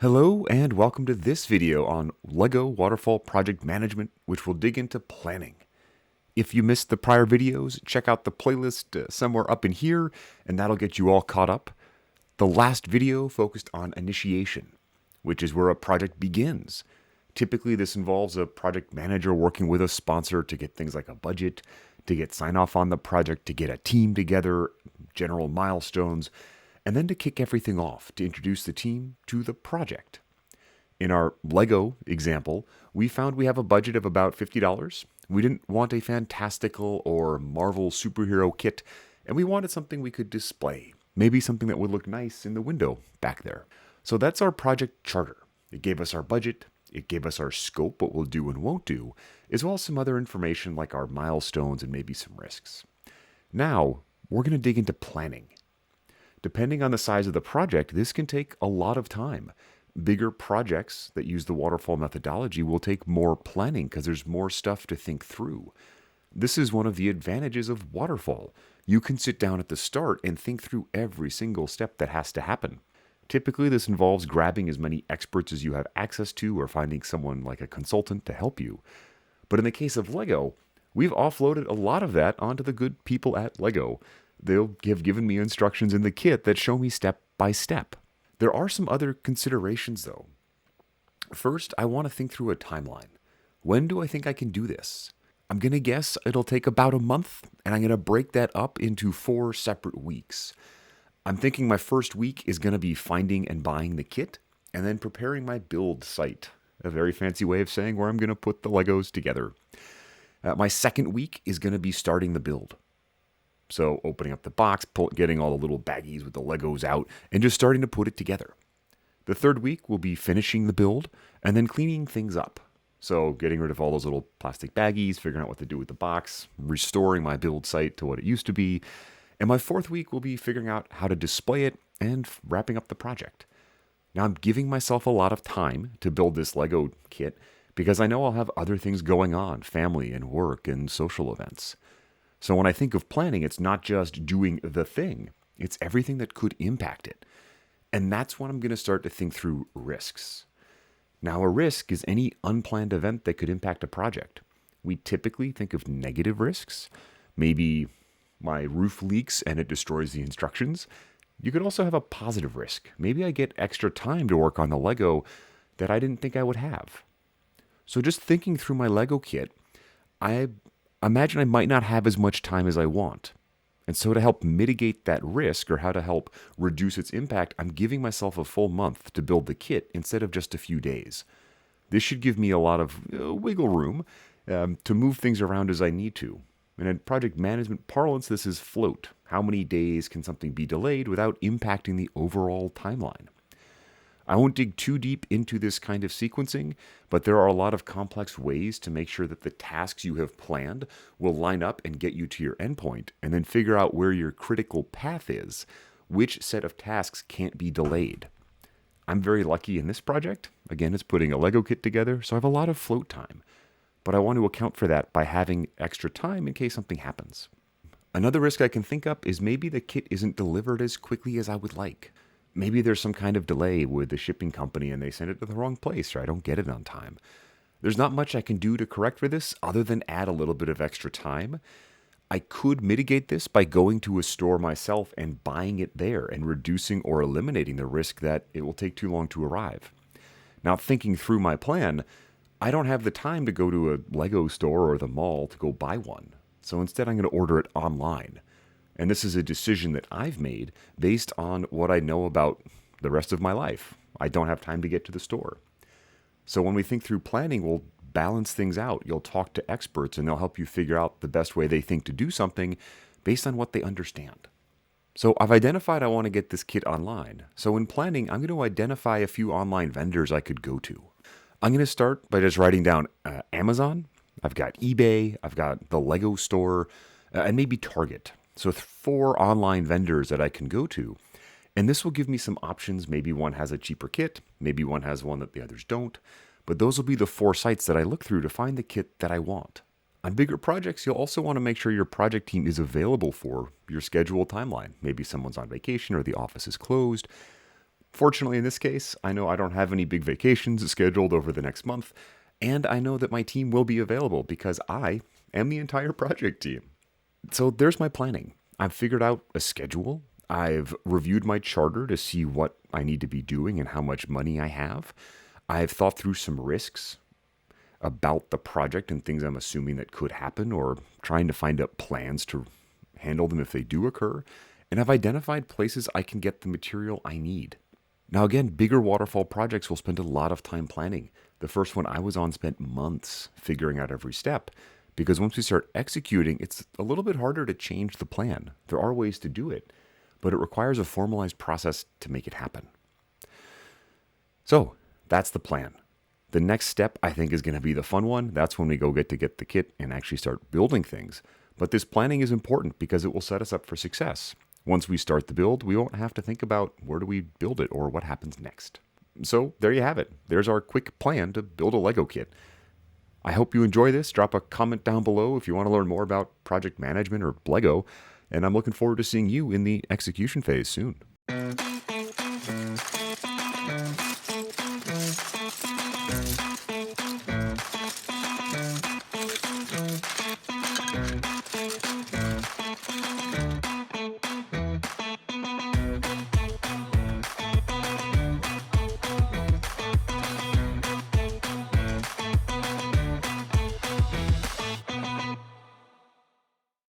Hello and welcome to this video on LEGO Waterfall Project Management, which will dig into planning. If you missed the prior videos, check out the playlist somewhere up in here, and that'll get you all caught up. The last video focused on initiation, which is where a project begins. Typically, this involves a project manager working with a sponsor to get things like a budget, to get sign-off on the project, to get a team together, general milestones, and then to kick everything off to introduce the team to the project. In our LEGO example, we found we have a budget of about $50. We didn't want a fantastical or Marvel superhero kit, and we wanted something we could display, maybe something that would look nice in the window back there. So that's our project charter. It gave us our budget, it gave us our scope, what we'll do and won't do, as well as some other information like our milestones and maybe some risks. Now, we're going to dig into planning. Depending on the size of the project, this can take a lot of time. Bigger projects that use the waterfall methodology will take more planning because there's more stuff to think through. This is one of the advantages of waterfall. You can sit down at the start and think through every single step that has to happen. Typically, this involves grabbing as many experts as you have access to or finding someone like a consultant to help you. But in the case of LEGO, we've offloaded a lot of that onto the good people at LEGO. They'll have given me instructions in the kit that show me step by step. There are some other considerations though. First, I want to think through a timeline. When do I think I can do this? I'm going to guess it'll take about a month, and I'm going to break that up into 4 separate weeks. I'm thinking my first week is going to be finding and buying the kit, and then preparing my build site. A very fancy way of saying where I'm going to put the Legos together. My second week is going to be starting the build. So opening up the box, getting all the little baggies with the Legos out, and just starting to put it together. The third week will be finishing the build, and then cleaning things up. So getting rid of all those little plastic baggies, figuring out what to do with the box, restoring my build site to what it used to be. And my fourth week will be figuring out how to display it and wrapping up the project. Now I'm giving myself a lot of time to build this Lego kit because I know I'll have other things going on, family and work and social events. So when I think of planning, it's not just doing the thing, it's everything that could impact it. And that's when I'm going to start to think through risks. Now, a risk is any unplanned event that could impact a project. We typically think of negative risks. Maybe my roof leaks and it destroys the instructions. You could also have a positive risk. Maybe I get extra time to work on the Lego that I didn't think I would have. So just thinking through my Lego kit, I imagine I might not have as much time as I want. And so to help mitigate that risk or how to help reduce its impact, I'm giving myself a full month to build the kit instead of just a few days. This should give me a lot of wiggle room to move things around as I need to. And in project management parlance, this is float. How many days can something be delayed without impacting the overall timeline? I won't dig too deep into this kind of sequencing, but there are a lot of complex ways to make sure that the tasks you have planned will line up and get you to your endpoint, and then figure out where your critical path is, which set of tasks can't be delayed. I'm very lucky in this project. Again, it's putting a Lego kit together, so I have a lot of float time. But I want to account for that by having extra time in case something happens. Another risk I can think up is maybe the kit isn't delivered as quickly as I would like. Maybe there's some kind of delay with the shipping company and they send it to the wrong place or I don't get it on time. There's not much I can do to correct for this other than add a little bit of extra time. I could mitigate this by going to a store myself and buying it there and reducing or eliminating the risk that it will take too long to arrive. Now, thinking through my plan, I don't have the time to go to a Lego store or the mall to go buy one. So instead, I'm going to order it online. And this is a decision that I've made based on what I know about the rest of my life. I don't have time to get to the store. So when we think through planning, we'll balance things out. You'll talk to experts and they'll help you figure out the best way they think to do something based on what they understand. So I've identified I want to get this kit online. So in planning, I'm going to identify a few online vendors I could go to. I'm going to start by just writing down Amazon. I've got eBay. I've got the Lego store and maybe Target. So 4 online vendors that I can go to. And this will give me some options. Maybe one has a cheaper kit. Maybe one has one that the others don't. But those will be the 4 sites that I look through to find the kit that I want. On bigger projects, you'll also want to make sure your project team is available for your scheduled timeline. Maybe someone's on vacation or the office is closed. Fortunately, in this case, I know I don't have any big vacations scheduled over the next month, and I know that my team will be available because I am the entire project team. So there's my planning. I've figured out a schedule. I've reviewed my charter to see what I need to be doing and how much money I have. I've thought through some risks about the project and things I'm assuming that could happen or trying to find out plans to handle them if they do occur. And I've identified places I can get the material I need. Now, again, bigger waterfall projects will spend a lot of time planning. The first one I was on spent months figuring out every step because once we start executing, it's a little bit harder to change the plan. There are ways to do it, but it requires a formalized process to make it happen. So that's the plan. The next step, I think, is going to be the fun one. That's when we get the kit and actually start building things. But this planning is important because it will set us up for success. Once we start the build, we won't have to think about where do we build it or what happens next. So there you have it. There's our quick plan to build a Lego kit. I hope you enjoy this. Drop a comment down below if you want to learn more about project management or Lego. And I'm looking forward to seeing you in the execution phase soon.